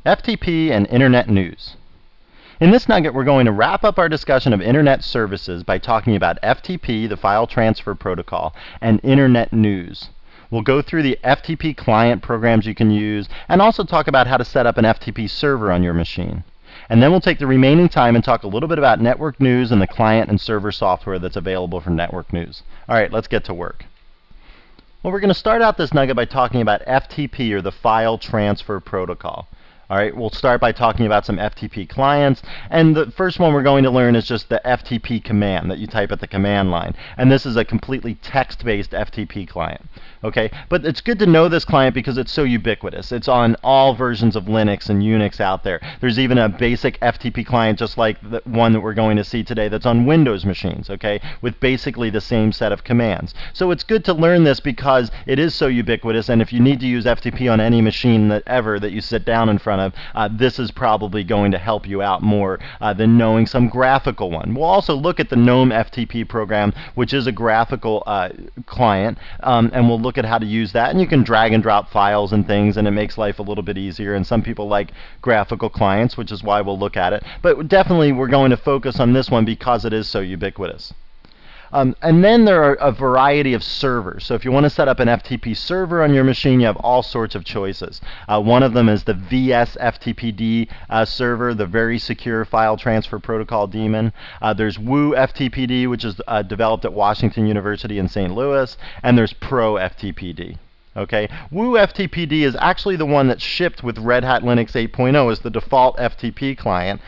FTP and Internet News. In this nugget, we're going to wrap up our discussion of Internet services by talking about FTP, the File Transfer Protocol, and Internet News. We'll go through the FTP client programs you can use, and also talk about how to set up an FTP server on your machine. And then we'll take the remaining time and talk a little bit about network news and the client and server software that's available for network news. All right, let's get to work. Well, we're going to start out this nugget by talking about FTP, or the File Transfer Protocol. All right, we'll start by talking about some FTP clients, and the first one we're going to learn is just the FTP command that you type at the command line, and this is a completely text-based FTP client. Okay, but it's good to know this client because it's so ubiquitous. It's on all versions of Linux and Unix out there. There's even a basic FTP client just like the one that we're going to see today that's on Windows machines, okay, with basically the same set of commands. So it's good to learn this because it is so ubiquitous, and if you need to use FTP on any machine that you sit down in front of, this is probably going to help you out more than knowing some graphical one. We'll also look at the GNOME FTP program, which is a graphical client, and we'll look at how to use that. And you can drag and drop files and things, and it makes life a little bit easier. And some people like graphical clients, which is why we'll look at it. But definitely we're going to focus on this one because it is so ubiquitous. And then there are a variety of servers. So if you want to set up an FTP server on your machine, you have all sorts of choices. One of them is the VS-FTPD server, the Very Secure File Transfer Protocol daemon. There's Woo-FTPD, which is developed at Washington University in St. Louis, and there's Pro-FTPD. Okay, Woo-FTPD is actually the one that's shipped with Red Hat Linux 8.0 as the default FTP client.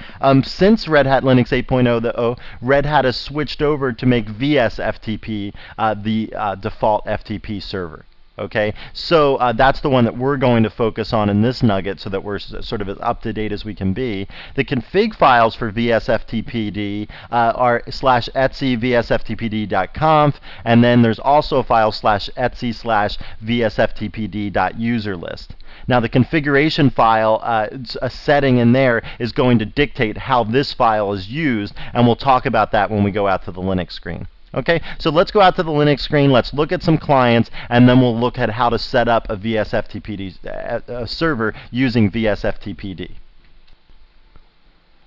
Since Red Hat Linux 8.0, Red Hat has switched over to make VS-FTP the default FTP server. Okay, so that's the one that we're going to focus on in this nugget so that we're sort of as up to date as we can be. The config files for VSFTPD are /etc vsftpd.conf, and then there's also a file /etc vsftpd.userlist. Now the configuration file, a setting in there is going to dictate how this file is used, and we'll talk about that when we go out to the Linux screen. Okay, so let's go out to the Linux screen, let's look at some clients, and then we'll look at how to set up a VSFTPD server using VSFTPD.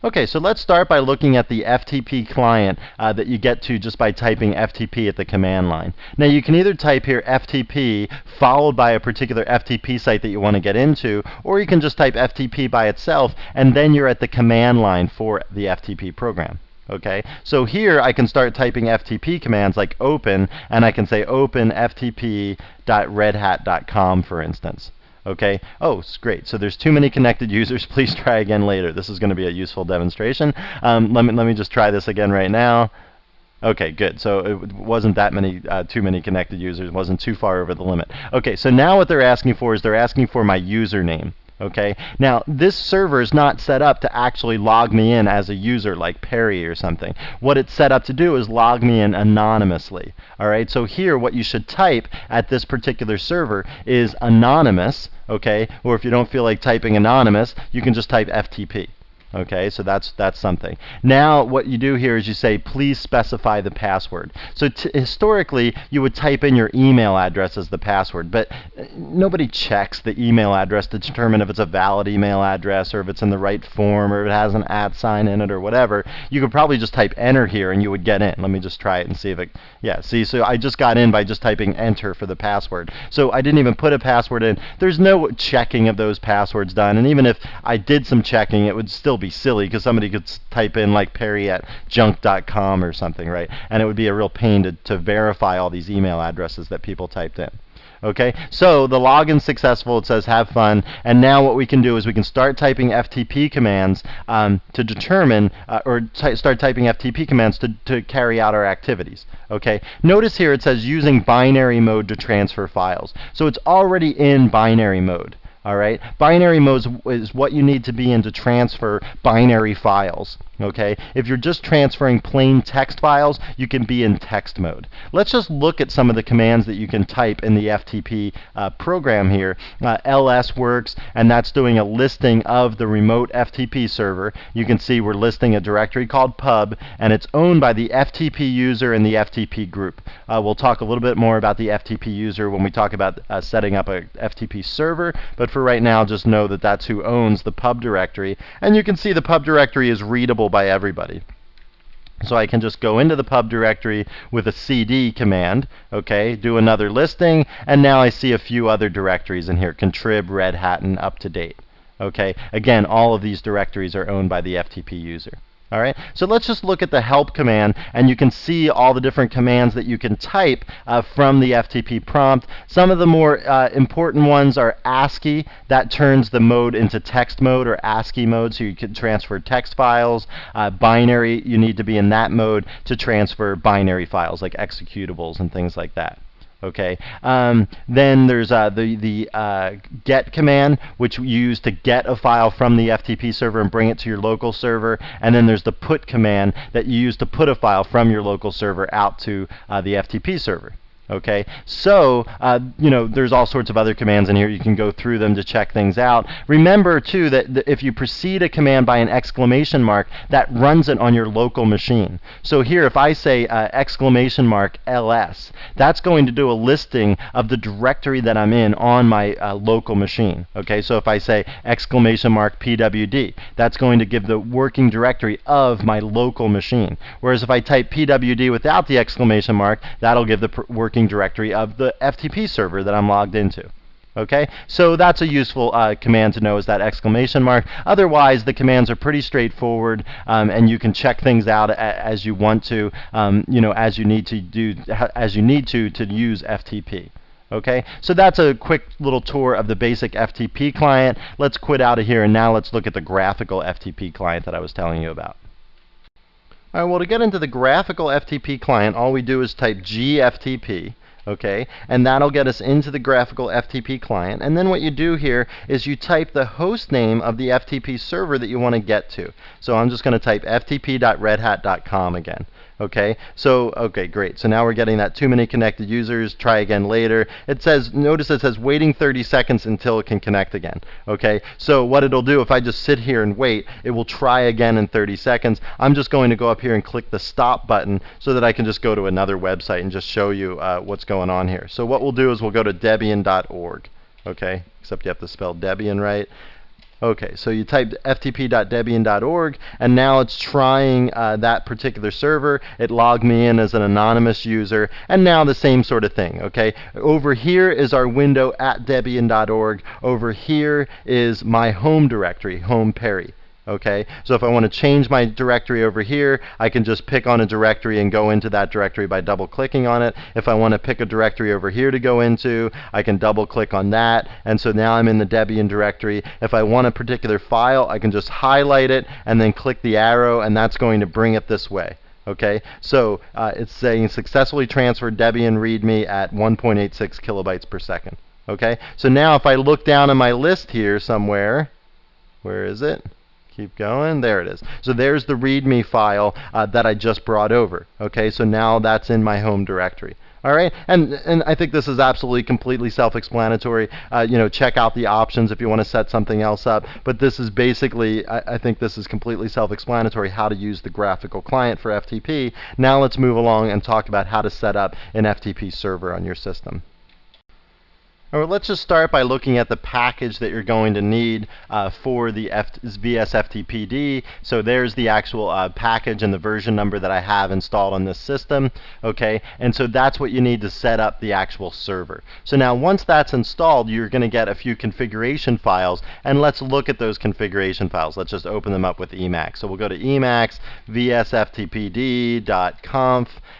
Okay, so let's start by looking at the FTP client that you get to just by typing FTP at the command line. Now you can either type here FTP followed by a particular FTP site that you want to get into, or you can just type FTP by itself, and then you're at the command line for the FTP program. Okay, so here I can start typing FTP commands like open, and I can say open ftp.redhat.com, for instance. Okay, oh, it's great. So there's too many connected users. Please try again later. This is going to be a useful demonstration. Let me just try this again right now. Okay, good. So it wasn't that many, too many connected users. It wasn't too far over the limit. Okay, so now what they're asking for is they're asking for my username. Okay, now this server is not set up to actually log me in as a user like Perry or something. What it's set up to do is log me in anonymously. All right, so here what you should type at this particular server is anonymous, okay, or if you don't feel like typing anonymous, you can just type FTP. Okay, so that's something. Now what you do here is you say, please specify the password. So historically, you would type in your email address as the password, but nobody checks the email address to determine if it's a valid email address or if it's in the right form or if it has an @ sign in it or whatever. You could probably just type enter here and you would get in. Let me just try it and see if it, yeah, see, so I just got in by just typing enter for the password. So I didn't even put a password in. There's no checking of those passwords done, and even if I did some checking, it would still be silly because somebody could type in like perry@junk.com or something, right? And it would be a real pain to verify all these email addresses that people typed in. Okay, so the login's successful. It says have fun, and now what we can do is we can start typing FTP commands to determine, start typing FTP commands to carry out our activities. Okay, notice here it says using binary mode to transfer files. So it's already in binary mode. All right, binary mode is what you need to be in to transfer binary files. Okay, if you're just transferring plain text files, you can be in text mode. Let's just look at some of the commands that you can type in the FTP program here. ls works, and that's doing a listing of the remote FTP server. You can see we're listing a directory called pub, and it's owned by the FTP user and the FTP group. We'll talk a little bit more about the FTP user when we talk about setting up a FTP server, but but for right now, just know that that's who owns the pub directory. And you can see the pub directory is readable by everybody. So I can just go into the pub directory with a cd command, okay, do another listing, and now I see a few other directories in here, contrib, Red Hat, and up to date. Okay, again, all of these directories are owned by the FTP user. All right, so let's just look at the help command, and you can see all the different commands that you can type from the FTP prompt. Some of the more important ones are ASCII. That turns the mode into text mode or ASCII mode, so you can transfer text files. Binary, you need to be in that mode to transfer binary files like executables and things like that. Okay. Then there's the get command, which you use to get a file from the FTP server and bring it to your local server. And then there's the put command that you use to put a file from your local server out to the FTP server. Okay, so there's all sorts of other commands in here. You can go through them to check things out. Remember too that if you precede a command by an exclamation mark, that runs it on your local machine. So here, if I say exclamation mark ls, that's going to do a listing of the directory that I'm in on my local machine. Okay, so if I say exclamation mark pwd, that's going to give the working directory of my local machine. Whereas if I type pwd without the exclamation mark, that'll give the working directory of the FTP server that I'm logged into. Okay, so that's a useful command to know, is that exclamation mark. Otherwise, the commands are pretty straightforward, and you can check things out as you want to, as you need to to use FTP. Okay, so that's a quick little tour of the basic FTP client. Let's quit out of here, and now let's look at the graphical FTP client that I was telling you about. All right, well, to get into the graphical FTP client, all we do is type gftp, okay, and that'll get us into the graphical FTP client. And then what you do here is you type the host name of the FTP server that you want to get to. So I'm just going to type ftp.redhat.com again. Okay, so, okay, great. So now we're getting that too many connected users, try again later. It says, notice it says waiting 30 seconds until it can connect again. Okay, so what it'll do, if I just sit here and wait, it will try again in 30 seconds. I'm just going to go up here and click the stop button so that I can just go to another website and just show you what's going on here. So what we'll do is we'll go to debian.org. Okay, except you have to spell Debian right. Okay, so you type ftp.debian.org, and now it's trying that particular server. It logged me in as an anonymous user, and now the same sort of thing. Okay, over here is our window at debian.org. Over here is my home directory, home Perry. Okay, so if I want to change my directory over here, I can just pick on a directory and go into that directory by double clicking on it. If I want to pick a directory over here to go into, I can double click on that, and so now I'm in the Debian directory. If I want a particular file, I can just highlight it and then click the arrow, and that's going to bring it this way. Okay, so it's saying successfully transferred Debian README at 1.86 kilobytes per second. Okay, so now if I look down on my list here somewhere, where is it? Keep going. There it is. So there's the README file that I just brought over. Okay, so now that's in my home directory. All right, and I think this is absolutely completely self-explanatory. Check out the options if you want to set something else up. But this is basically, I think this is completely self-explanatory how to use the graphical client for FTP. Now let's move along and talk about how to set up an FTP server on your system. All right, let's just start by looking at the package that you're going to need for the VSFTPD. So there's the actual package and the version number that I have installed on this system. Okay, and so that's what you need to set up the actual server. So now once that's installed, you're going to get a few configuration files, and let's look at those configuration files. Let's just open them up with Emacs. So we'll go to Emacs vsftpd.conf,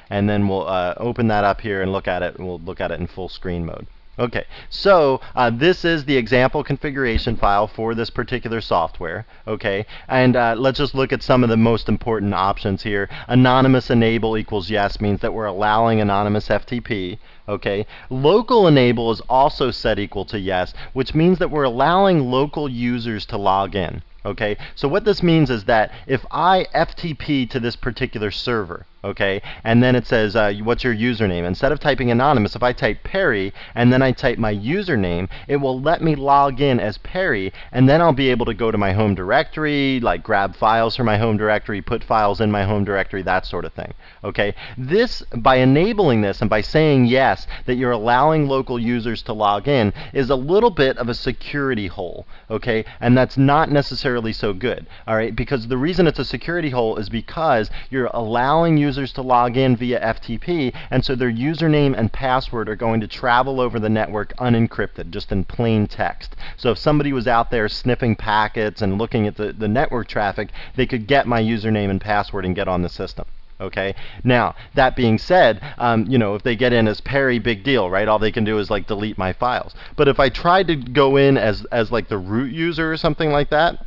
and then we'll open that up here and look at it, and we'll look at it in full screen mode. Okay, so this is the example configuration file for this particular software. Okay, and let's just look at some of the most important options here. Anonymous enable equals yes means that we're allowing anonymous FTP. Okay, local enable is also set equal to yes, which means that we're allowing local users to log in. Okay, so what this means is that if I FTP to this particular server, okay, and then it says, what's your username? Instead of typing anonymous, if I type Perry and then I type my username, it will let me log in as Perry, and then I'll be able to go to my home directory, like grab files from my home directory, put files in my home directory, that sort of thing. Okay, this, by enabling this and by saying yes, that you're allowing local users to log in, is a little bit of a security hole. Okay, and that's not necessarily so good, all right, because the reason it's a security hole is because you're allowing users to log in via FTP, and so their username and password are going to travel over the network unencrypted, just in plain text. So if somebody was out there sniffing packets and looking at the network traffic, they could get my username and password and get on the system. Okay. Now, that being said, if they get in as Perry, big deal, right? All they can do is like delete my files. But if I tried to go in as like the root user or something like that,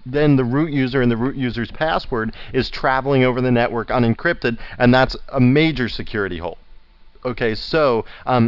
then the root user and the root user's password is traveling over the network unencrypted, and that's a major security hole. Okay, so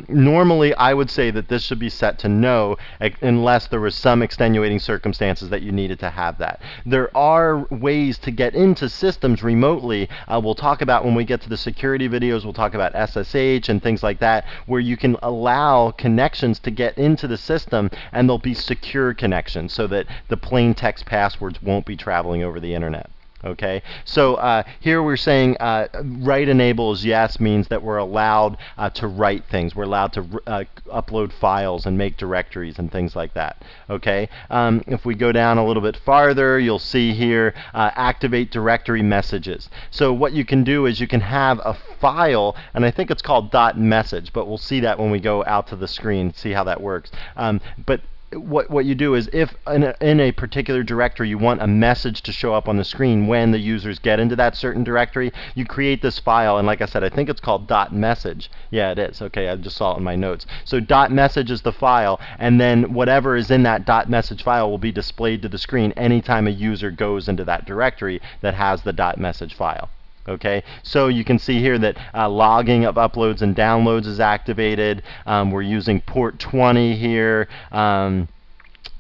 normally I would say that this should be set to no, unless there was some extenuating circumstances that you needed to have that. There are ways to get into systems remotely. We'll talk about when we get to the security videos, we'll talk about SSH and things like that, where you can allow connections to get into the system, and they'll be secure connections so that the plain text passwords won't be traveling over the internet. Okay, so here we're saying write enables yes means that we're allowed to write things. We're allowed to upload files and make directories and things like that. Okay, if we go down a little bit farther, you'll see here activate directory messages. So what you can do is you can have a file, and I think it's called .message, but we'll see that when we go out to the screen, see how that works. But what you do is, if in a particular directory you want a message to show up on the screen when the users get into that certain directory, you create this file, and like I said, I think it's called .message. Yeah, it is. Okay, I just saw it in my notes. So .message is the file, and then whatever is in that .message file will be displayed to the screen anytime a user goes into that directory that has the .message file. Okay, so you can see here that logging of uploads and downloads is activated. We're using port 20 here.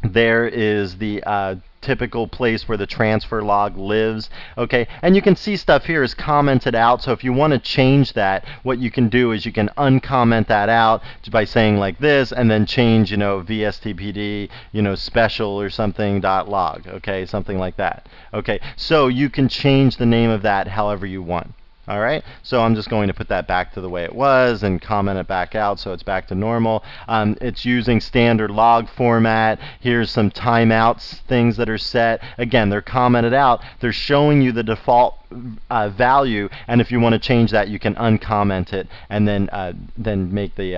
There is the typical place where the transfer log lives. Okay, and you can see stuff here is commented out, so if you want to change that, what you can do is you can uncomment that out by saying like this, and then change, vstpd, special or something .log, okay, something like that. Okay, so you can change the name of that however you want. All right, so I'm just going to put that back to the way it was and comment it back out so it's back to normal. It's using standard log format. Here's some timeouts, things that are set. Again, they're commented out. They're showing you the default value, and if you want to change that, you can uncomment it and then make the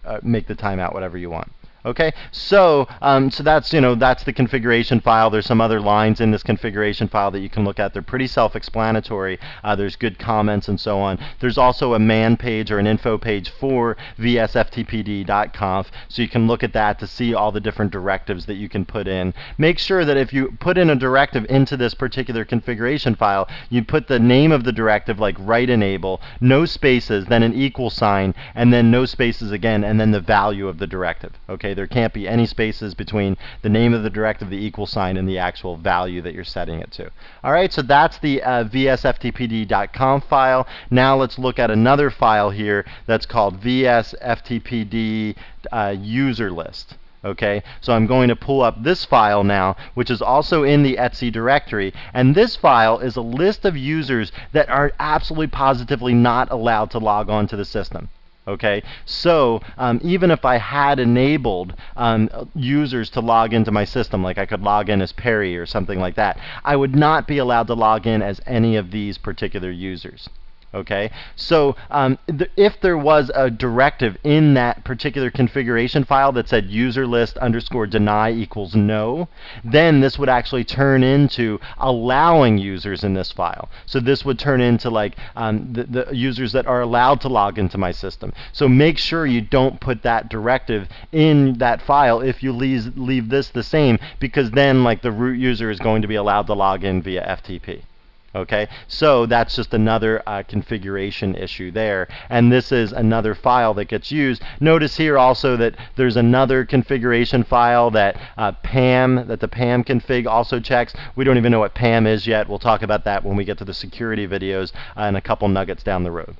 timeout whatever you want. Okay, so that's that's the configuration file. There's some other lines in this configuration file that you can look at. They're pretty self-explanatory. There's good comments and so on. There's also a man page or an info page for vsftpd.conf, so you can look at that to see all the different directives that you can put in. Make sure that if you put in a directive into this particular configuration file, you put the name of the directive, like write enable, no spaces, then an equal sign, and then no spaces again, and then the value of the directive. Okay, there can't be any spaces between the name of the directive, the equal sign, and the actual value that you're setting it to. All right, so that's the vsftpd.conf file. Now let's look at another file here that's called vsftpd user list. Okay, so I'm going to pull up this file now, which is also in the etc directory, and this file is a list of users that are absolutely positively not allowed to log on to the system. Okay, so even if I had enabled users to log into my system, like I could log in as Perry or something like that, I would not be allowed to log in as any of these particular users. Okay, so if there was a directive in that particular configuration file that said user list underscore deny equals no, then this would actually turn into allowing users in this file. So this would turn into like the users that are allowed to log into my system. So make sure you don't put that directive in that file if you leave this the same, because then like the root user is going to be allowed to log in via FTP. Okay, so that's just another configuration issue there, and this is another file that gets used. Notice here also that there's another configuration file that the PAM config also checks. We don't even know what PAM is yet. We'll talk about that when we get to the security videos and a couple nuggets down the road.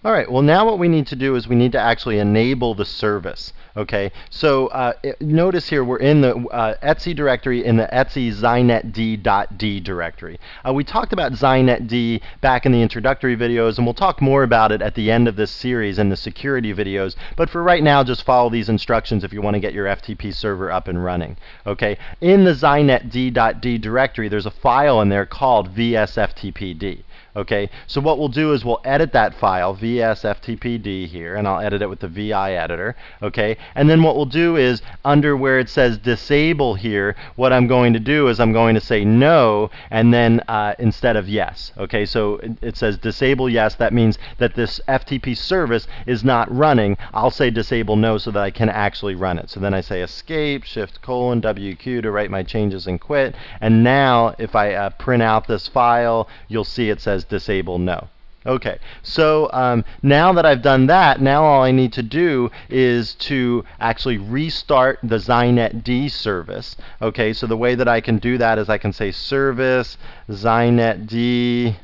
All right, well now what we need to do is we need to actually enable the service. Okay, so notice here we're in the etc directory in the etc zinetd.d directory. We talked about zinetd back in the introductory videos, and we'll talk more about it at the end of this series in the security videos, but for right now just follow these instructions if you want to get your FTP server up and running. Okay, in the zinetd.d directory there's a file in there called vsftpd. Okay, so what we'll do is we'll edit that file, vsftpd here, and I'll edit it with the VI editor. Okay, and then what we'll do is under where it says disable here, what I'm going to do is I'm going to say no, and then instead of yes. Okay, so it says disable yes. That means that this FTP service is not running. I'll say disable no so that I can actually run it. So then I say escape, shift : WQ to write my changes and quit. And now if I print out this file, you'll see it says disable no. Okay, so now that I've done that, now all I need to do is to actually restart the zinetd service. Okay, so the way that I can do that is I can say service zinetd,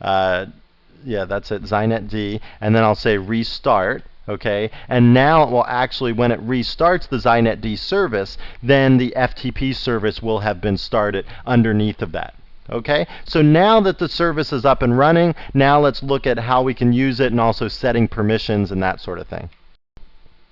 yeah, that's it, zinetd, and then I'll say restart. Okay, and now it will actually, when it restarts the zinetd service, then the FTP service will have been started underneath of that. Okay, so now that the service is up and running, now let's look at how we can use it and also setting permissions and that sort of thing.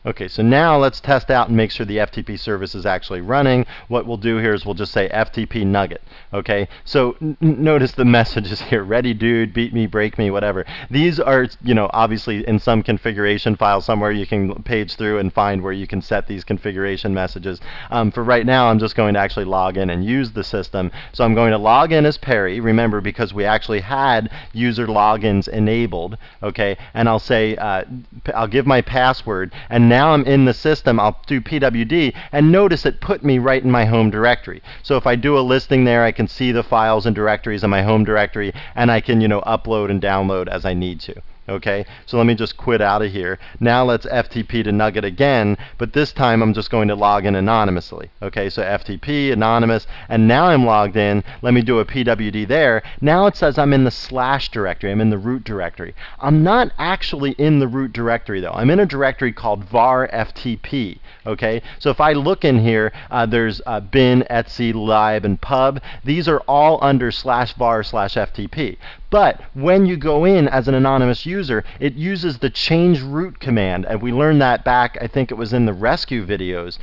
Okay, so now let's test out and make sure the FTP service is actually running. What we'll do here is we'll just say FTP nugget. Okay, so notice the messages here: ready dude, beat me, break me, whatever. These are, you know, obviously in some configuration file somewhere you can page through and find where you can set these configuration messages. For right now, I'm just going to actually log in and use the system. So I'm going to log in as Perry, remember, because we actually had user logins enabled. Okay, and I'll say, I'll give my password, and now I'm in the system. I'll do pwd, and notice it put me right in my home directory. So if I do a listing there, I can see the files and directories in my home directory, and I can, you know, upload and download as I need to. Okay, so let me just quit out of here. Now let's FTP to Nugget again, but this time I'm just going to log in anonymously. Okay, so FTP, anonymous, and now I'm logged in. Let me do a pwd there. Now it says I'm in the slash directory. I'm in the root directory. I'm not actually in the root directory though. I'm in a directory called var FTP. Okay, so if I look in here, there's bin, etc, lib, and pub. These are all under /var/FTP. But when you go in as an anonymous user, it uses the change root command, and we learned that back, I think it was in the rescue videos.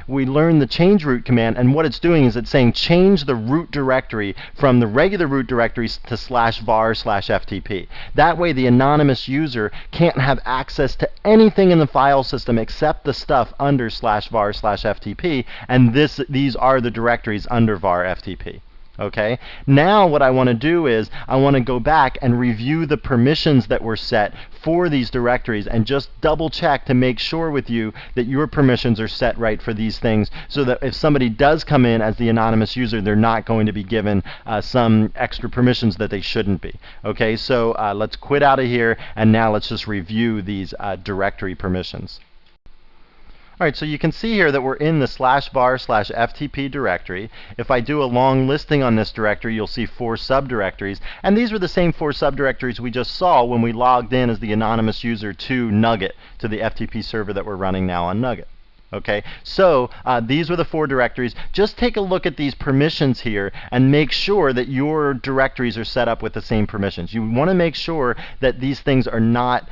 We learned the change root command, and what it's doing is it's saying change the root directory from the regular root directories to /var/FTP. That way the anonymous user can't have access to anything in the file system except the stuff under /var/FTP, and these are the directories under var FTP. Okay, now what I want to do is I want to go back and review the permissions that were set for these directories and just double check to make sure with you that your permissions are set right for these things, so that if somebody does come in as the anonymous user, they're not going to be given some extra permissions that they shouldn't be. Okay, so let's quit out of here, and now let's just review these directory permissions. All right, so you can see here that we're in the /var/FTP directory. If I do a long listing on this directory, you'll see 4 subdirectories, and these were the same 4 subdirectories we just saw when we logged in as the anonymous user to Nugget, to the FTP server that we're running now on Nugget. Okay, so these were the 4 directories. Just take a look at these permissions here and make sure that your directories are set up with the same permissions. You want to make sure that these things are not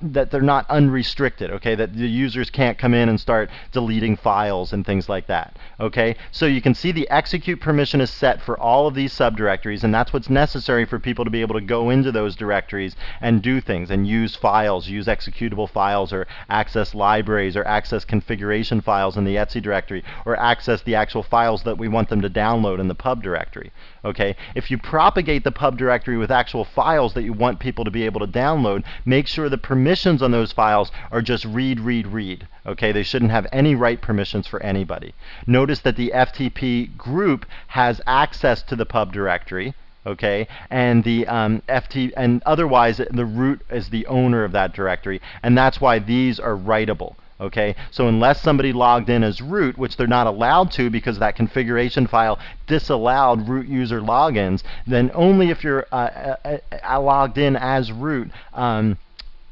that they're not unrestricted, okay, that the users can't come in and start deleting files and things like that. Okay, so you can see the execute permission is set for all of these subdirectories, and that's what's necessary for people to be able to go into those directories and do things and use files, use executable files, or access libraries, or access configuration files in the etc directory, or access the actual files that we want them to download in the pub directory. Okay, if you propagate the pub directory with actual files that you want people to be able to download, make sure the permissions on those files are just read, read, read. Okay, they shouldn't have any write permissions for anybody. Notice that the FTP group has access to the pub directory. Okay, and the and otherwise the root is the owner of that directory, and that's why these are writable. Okay, so unless somebody logged in as root, which they're not allowed to because that configuration file disallowed root user logins, then only if you're logged in as root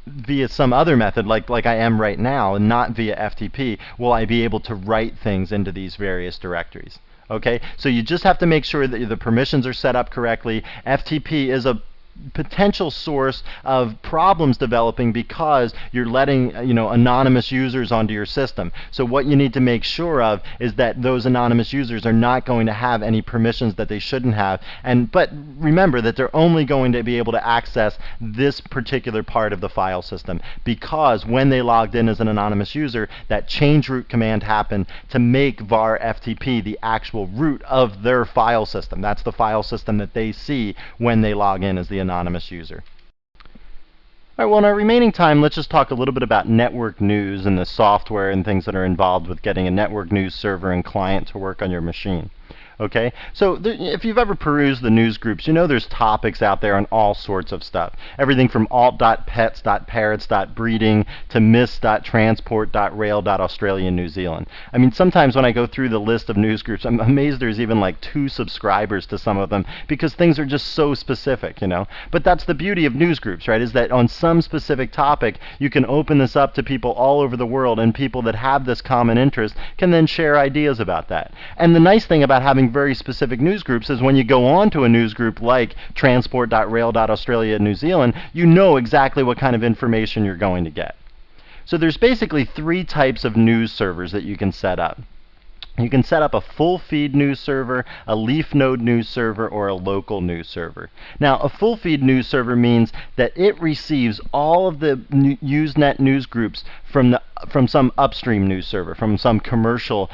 via some other method, like I am right now, and not via FTP, will I be able to write things into these various directories. Okay, so you just have to make sure that the permissions are set up correctly. FTP is a potential source of problems developing because you're letting anonymous users onto your system. So what you need to make sure of is that those anonymous users are not going to have any permissions that they shouldn't have, but remember that they're only going to be able to access this particular part of the file system, because when they logged in as an anonymous user, that change root command happened to make var FTP the actual root of their file system. That's the file system that they see when they log in as the anonymous user. All right, well, in our remaining time, let's just talk a little bit about network news and the software and things that are involved with getting a network news server and client to work on your machine. Okay, so if you've ever perused the news groups, you know there's topics out there on all sorts of stuff. Everything from alt.pets.parrots.breeding to miss.transport.rail.australia and New Zealand. I mean, sometimes when I go through the list of news groups, I'm amazed there's even like 2 subscribers to some of them, because things are just so specific, you know. But that's the beauty of news groups, right, is that on some specific topic, you can open this up to people all over the world, and people that have this common interest can then share ideas about that. And the nice thing about having very specific news groups is when you go on to a news group like transport.rail.australia and New Zealand, you know exactly what kind of information you're going to get. So there's basically 3 types of news servers that you can set up. You can set up a full feed news server, a leaf node news server, or a local news server. Now, a full feed news server means that it receives all of the Usenet news groups from some upstream news server, from some commercial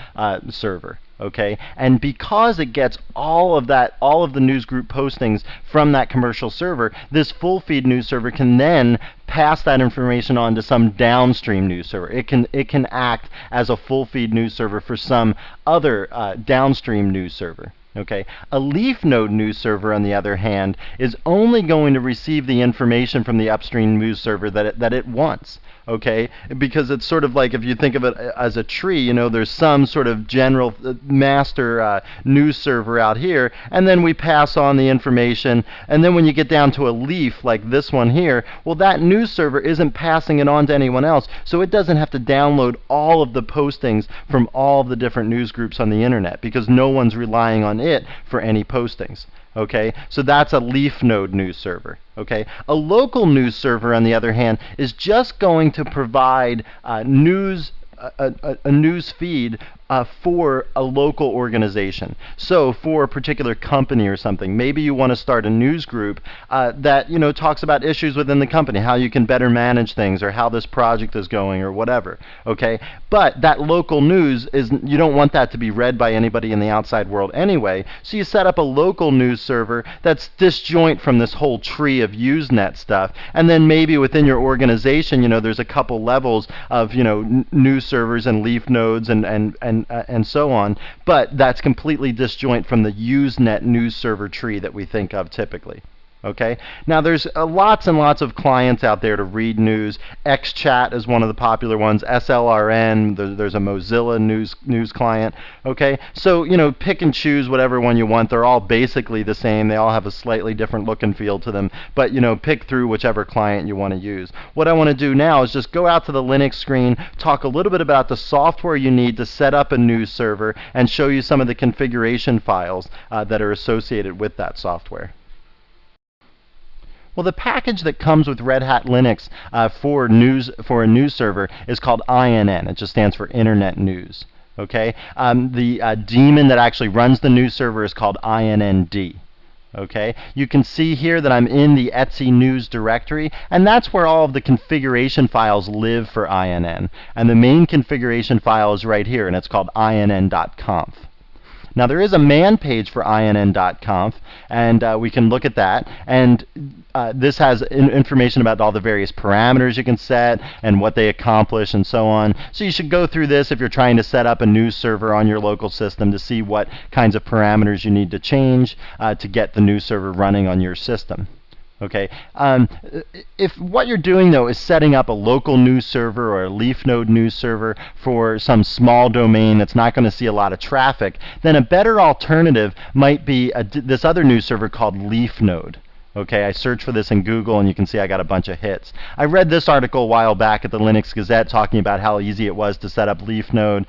server. Okay, and because it gets all of the news group postings from that commercial server, this full feed news server can then pass that information on to some downstream news server. It can act as a full feed news server for some other downstream news server. Okay, a leaf node news server, on the other hand, is only going to receive the information from the upstream news server that it wants. Okay, because it's sort of like, if you think of it as a tree, you know, there's some sort of general master news server out here, and then we pass on the information, and then when you get down to a leaf like this one here, well, that news server isn't passing it on to anyone else, so it doesn't have to download all of the postings from all of the different news groups on the internet, because no one's relying on it for any postings. Okay, so that's a leaf node news server. Okay, a local news server, on the other hand, is just going to provide a news feed for a local organization. So for a particular company or something, maybe you want to start a news group that talks about issues within the company, how you can better manage things, or how this project is going, or whatever. Okay, but that local news you don't want that to be read by anybody in the outside world anyway. So you set up a local news server that's disjoint from this whole tree of Usenet stuff, and then maybe within your organization, there's a couple levels of news servers and leaf nodes and so on, but that's completely disjoint from the Usenet news server tree that we think of typically. Okay, now there's lots and lots of clients out there to read news. XChat is one of the popular ones. SLRN, there's a Mozilla news client. Okay, so pick and choose whatever one you want. They're all basically the same. They all have a slightly different look and feel to them, but pick through whichever client you want to use. What I want to do now is just go out to the Linux screen, talk a little bit about the software you need to set up a news server, and show you some of the configuration files that are associated with that software. Well, the package that comes with Red Hat Linux for a news server is called INN. It just stands for Internet News. Okay, the daemon that actually runs the news server is called INND. Okay, you can see here that I'm in the Etsy news directory, and that's where all of the configuration files live for INN. And the main configuration file is right here, and it's called inn.conf. Now there is a man page for inn.conf, and we can look at that. And this has information about all the various parameters you can set and what they accomplish and so on. So you should go through this if you're trying to set up a news server on your local system to see what kinds of parameters you need to change to get the news server running on your system. Okay. If what you're doing though is setting up a local news server or a leaf node news server for some small domain that's not going to see a lot of traffic, then a better alternative might be this other news server called leaf node. Okay, I searched for this in Google and you can see I got a bunch of hits. I read this article a while back at the Linux Gazette talking about how easy it was to set up Leaf Node.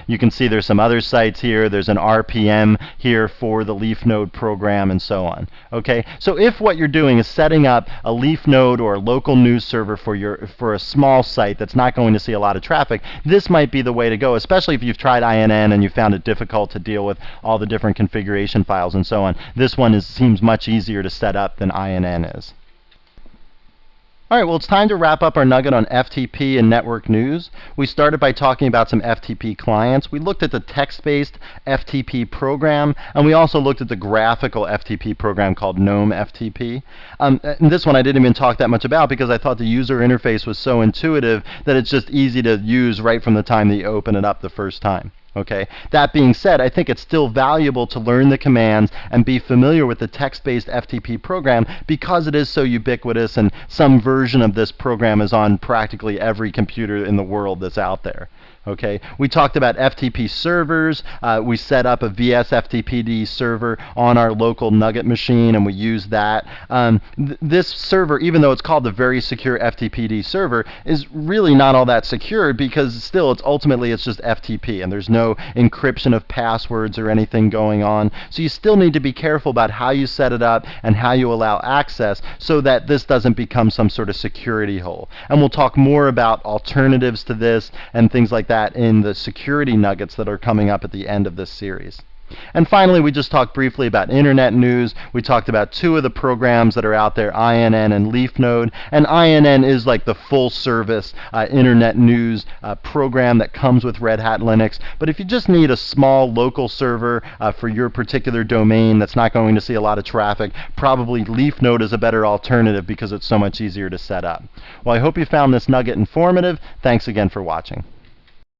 You can see there's some other sites here. There's an RPM here for the Leaf Node program and so on. Okay, so if what you're doing is setting up a Leaf Node or a local news server for a small site that's not going to see a lot of traffic, this might be the way to go, especially if you've tried INN and you found it difficult to deal with all the different configuration files and so on. This one seems much easier to set up than INN is. All right, well, it's time to wrap up our nugget on FTP and network news. We started by talking about some FTP clients. We looked at the text-based FTP program, and we also looked at the graphical FTP program called GNOME FTP. And this one I didn't even talk that much about because I thought the user interface was so intuitive that it's just easy to use right from the time that you open it up the first time. Okay. That being said, I think it's still valuable to learn the commands and be familiar with the text-based FTP program because it is so ubiquitous and some version of this program is on practically every computer in the world that's out there. Okay. We talked about FTP servers. We set up a VS-FTPD server on our local Nugget machine, and we use that. This server, even though it's called the very secure FTPD server, is really not all that secure because still it's just FTP, and there's no encryption of passwords or anything going on. So you still need to be careful about how you set it up and how you allow access so that this doesn't become some sort of security hole. And we'll talk more about alternatives to this and things like that in the security nuggets that are coming up at the end of this series. And finally, we just talked briefly about internet news. We talked about two of the programs that are out there, INN and LeafNode. And INN is like the full service internet news program that comes with Red Hat Linux. But if you just need a small local server for your particular domain that's not going to see a lot of traffic, probably LeafNode is a better alternative because it's so much easier to set up. Well, I hope you found this nugget informative. Thanks again for watching.